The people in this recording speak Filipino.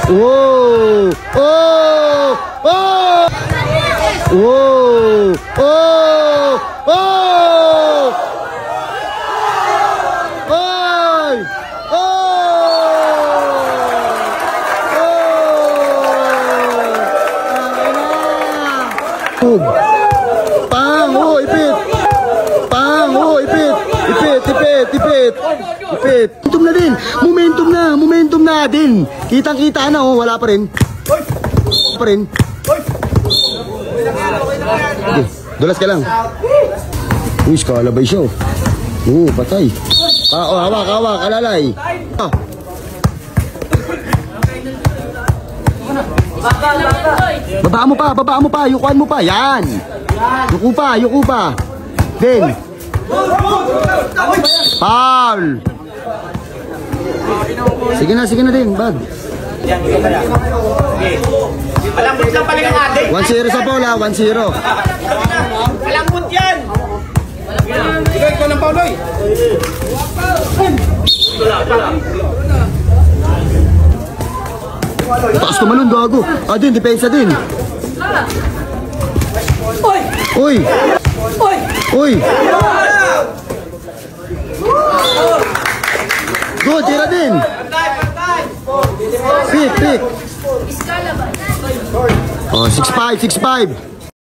Oh! Oh! Oh! Oh! Oh! Oh! Oy! Oh! Pang! Oh! Ipit! Pang! Oh! Ipit! Ipit! Ipit! Ipit! Ipit! Momentum na din! Momentum na! Momentum na din! Kitang-kita na oh! Wala pa rin! Pa rin! Okay. Dulas ka lang! Uy! Kalabay siya oh! Oo! Patay! Oh! Hawak! Hawak! Alalay! Ah! Babaan mo pa! Babaan mo pa! Yukuan mo pa! Yan! Yuku pa! Yuku pa! Then! Foul! Sige na din, bag. Malambot lang pala ng adik. 1-0 sa bola, 1-0. Malambot yan. Sige, ikaw ng Pauloy. Taas tumalon, gago. Din, depensa din. Uy! Uy! Good, tira din. Pick. Oh, 6-5, 6-5.